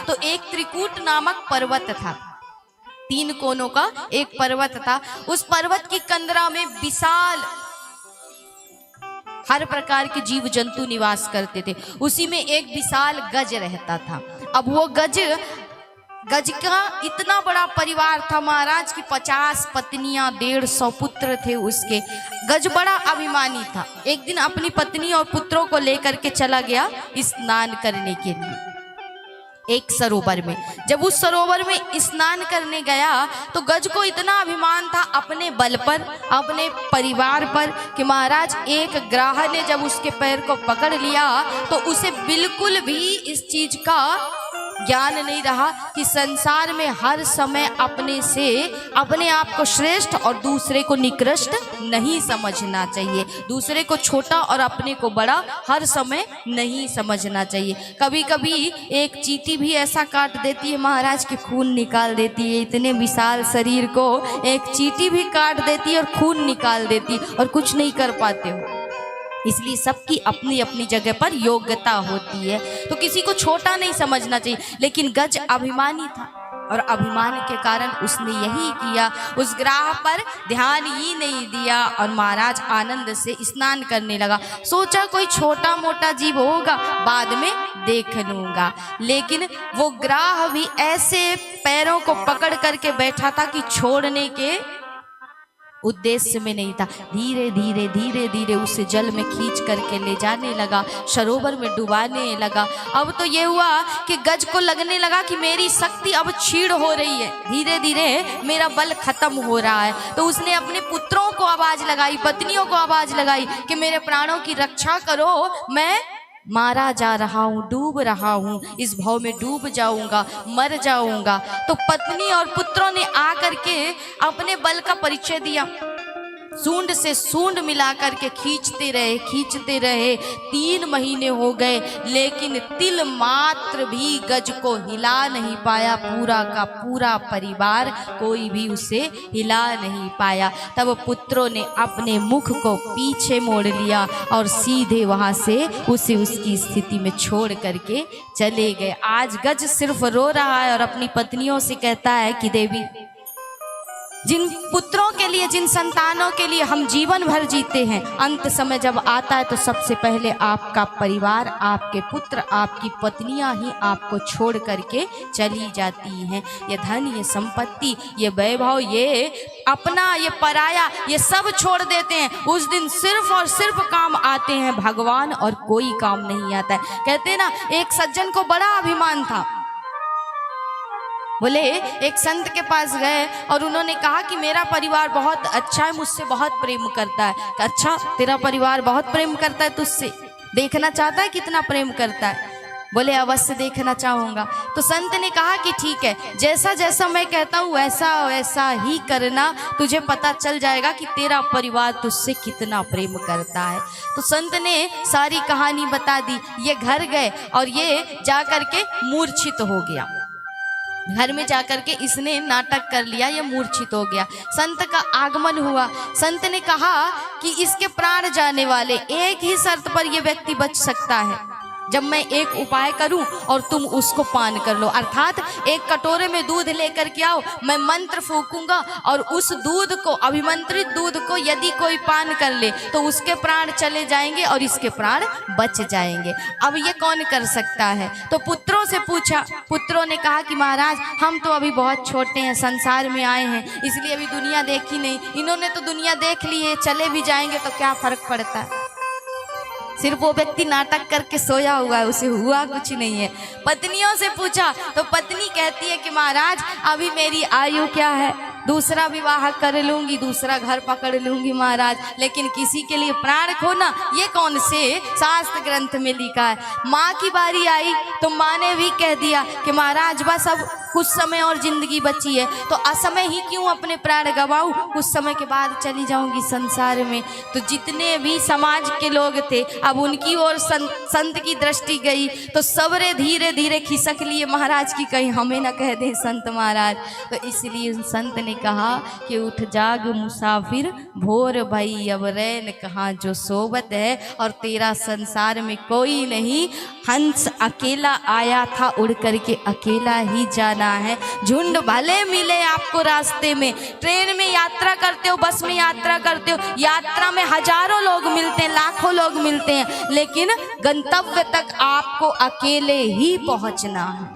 तो एक त्रिकूट नामक पर्वत था, 3 कोनों का एक पर्वत था। उस पर्वत की कंदरा में विशाल हर प्रकार के जीव जंतु निवास करते थे। उसी में एक विशाल गज रहता था। अब वो गज का इतना बड़ा परिवार था महाराज की 50 पत्नियां, 150 पुत्र थे उसके। गज बड़ा अभिमानी था। एक दिन अपनी पत्नी और पुत्रों को लेकर के चला गया स्नान करने के लिए एक सरोवर में। जब उस सरोवर में स्नान करने गया तो गज को इतना अभिमान था अपने बल पर, अपने परिवार पर, कि महाराज एक ग्राह ने जब उसके पैर को पकड़ लिया तो उसे बिल्कुल भी इस चीज का ज्ञान नहीं रहा कि संसार में हर समय अपने आप को श्रेष्ठ और दूसरे को निकृष्ट नहीं समझना चाहिए। दूसरे को छोटा और अपने को बड़ा हर समय नहीं समझना चाहिए। कभी कभी एक चींटी भी ऐसा काट देती है महाराज कि खून निकाल देती है। इतने विशाल शरीर को एक चींटी भी काट देती है और खून निकाल देती और कुछ नहीं कर पाते हो। इसलिए सबकी अपनी अपनी जगह पर योग्यता होती है, तो किसी को छोटा नहीं समझना चाहिए। लेकिन गज अभिमानी था और अभिमान के कारण उसने यही किया, उस ग्राह पर ध्यान ही नहीं दिया और महाराज आनंद से स्नान करने लगा। सोचा कोई छोटा मोटा जीव होगा, बाद में देख लूंगा। लेकिन वो ग्राह भी ऐसे पैरों को पकड़ करके बैठा था कि छोड़ने के उद्देश्य में नहीं था। धीरे धीरे धीरे धीरे उसे जल में खींच करके ले जाने लगा, सरोवर में डुबाने लगा। अब तो ये हुआ कि गज को लगने लगा कि मेरी शक्ति अब क्षीण हो रही है, धीरे धीरे मेरा बल खत्म हो रहा है। तो उसने अपने पुत्रों को आवाज लगाई, पत्नियों को आवाज लगाई कि मेरे प्राणों की रक्षा करो, मैं मारा जा रहा हूँ, डूब रहा हूँ, इस भाव में डूब जाऊंगा, मर जाऊंगा। तो पत्नी और पुत्रों ने आकर के अपने बल का परिचय दिया। सूंड से सूंड मिलाकर के खींचते रहे। 3 महीने हो गए, लेकिन तिल मात्र भी गज को हिला नहीं पाया। पूरा का पूरा परिवार, कोई भी उसे हिला नहीं पाया। तब पुत्रों ने अपने मुख को पीछे मोड़ लिया और सीधे वहां से उसे उसकी स्थिति में छोड़ करके चले गए। आज गज सिर्फ रो रहा है और अपनी पत्नियों से कहता है कि देवी, जिन पुत्रों के लिए, जिन संतानों के लिए हम जीवन भर जीते हैं, अंत समय जब आता है तो सबसे पहले आपका परिवार, आपके पुत्र, आपकी पत्नियां ही आपको छोड़ करके चली जाती हैं। ये धन, ये संपत्ति, ये वैभव, ये अपना, ये पराया, ये सब छोड़ देते हैं। उस दिन सिर्फ और सिर्फ काम आते हैं भगवान और कोई काम नहीं आता है। कहते हैं ना, एक सज्जन को बड़ा अभिमान था। बोले एक संत के पास गए और उन्होंने कहा कि मेरा परिवार बहुत अच्छा है, मुझसे बहुत प्रेम करता है। अच्छा, तेरा परिवार बहुत प्रेम करता है, तुझसे देखना चाहता है कितना प्रेम करता है? बोले अवश्य देखना चाहूँगा। तो संत ने कहा कि ठीक है, जैसा जैसा मैं कहता हूँ वैसा वैसा ही करना, तुझे पता चल जाएगा कि तेरा परिवार तुझसे कितना प्रेम करता है। तो संत ने सारी कहानी बता दी। ये घर गए और ये जा करके मूर्छित हो गया। घर में जाकर के इसने नाटक कर लिया, ये मूर्छित हो गया। संत का आगमन हुआ। संत ने कहा कि इसके प्राण जाने वाले, एक ही शर्त पर यह व्यक्ति बच सकता है, जब मैं एक उपाय करूं और तुम उसको पान कर लो। अर्थात एक कटोरे में दूध लेकर के आओ, मैं मंत्र फूकूंगा और उस दूध को, अभिमंत्रित दूध को यदि कोई पान कर ले तो उसके प्राण चले जाएंगे और इसके प्राण बच जाएंगे। अब ये कौन कर सकता है? तो पुत्रों से पूछा। पुत्रों ने कहा कि महाराज, हम तो अभी बहुत छोटे हैं, संसार में आए हैं, इसलिए अभी दुनिया देखी नहीं। इन्होंने तो दुनिया देख ली है, चले भी जाएंगे तो क्या फर्क पड़ता है? सिर्फ वो व्यक्ति नाटक करके सोया हुआ है, उसे हुआ कुछ नहीं है। पत्नियों से पूछा तो पत्नी कहती है कि महाराज, अभी मेरी आयु क्या है, दूसरा विवाह कर लूंगी, दूसरा घर पकड़ लूंगी महाराज, लेकिन किसी के लिए प्राण खोना, ये कौन से शास्त्र ग्रंथ में लिखा है? माँ की बारी आई तो माँ ने भी कह दिया कि महाराज बस अब कुछ समय और जिंदगी बची है, तो असमय ही क्यों अपने प्राण गवाऊं, कुछ समय के बाद चली जाऊंगी संसार में। तो जितने भी समाज के लोग थे, अब उनकी ओर संत की दृष्टि गई, तो सबरे धीरे धीरे खिसक लिए महाराज की, कहीं हमें ना कह दें संत महाराज। तो इसलिए संत ने कहा कि उठ जाग मुसाफिर भोर भई, अब रैन कहाँ जो सोबत है, और तेरा संसार में कोई नहीं, हंस अकेला आया था, उड़ करके अकेला ही जाना है। झुंड भले मिले आपको रास्ते में, ट्रेन में यात्रा करते हो, बस में यात्रा करते हो, यात्रा में हजारों लोग मिलते हैं, लाखों लोग मिलते हैं, लेकिन गंतव्य तक आपको अकेले ही पहुंचना है।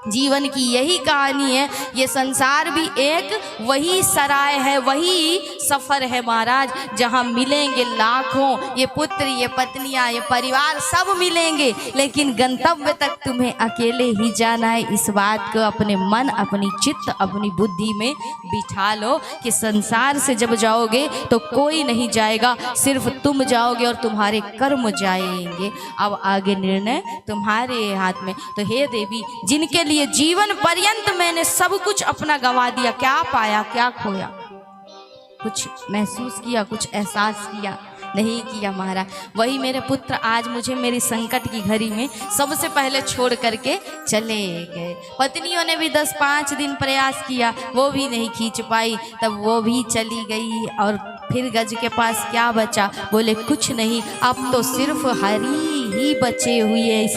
जीवन की यही कहानी है। ये संसार भी एक वही सराय है, वही सफ़र है महाराज, जहाँ मिलेंगे लाखों, ये पुत्र, ये पत्नियाँ, ये परिवार सब मिलेंगे, लेकिन गंतव्य तक तुम्हें अकेले ही जाना है। इस बात को अपने मन, अपनी चित्त, अपनी बुद्धि में बिठा लो कि संसार से जब जाओगे तो कोई नहीं जाएगा, सिर्फ तुम जाओगे और तुम्हारे कर्म जाएंगे। अब आगे निर्णय तुम्हारे हाथ में। तो हे देवी, जिनके लिए जीवन पर्यंत मैंने सब कुछ अपना गंवा दिया, क्या पाया क्या खोया, कुछ महसूस किया, कुछ एहसास किया नहीं किया महाराज। वही मेरे पुत्र आज मुझे मेरी संकट की घड़ी में सबसे पहले छोड़ करके चले गए। पत्नियों ने भी 10-5 दिन प्रयास किया, वो भी नहीं खींच पाई, तब वो भी चली गई। और फिर गज के पास क्या बचा, बोले कुछ नहीं, अब तो सिर्फ हरि ही बचे हुए।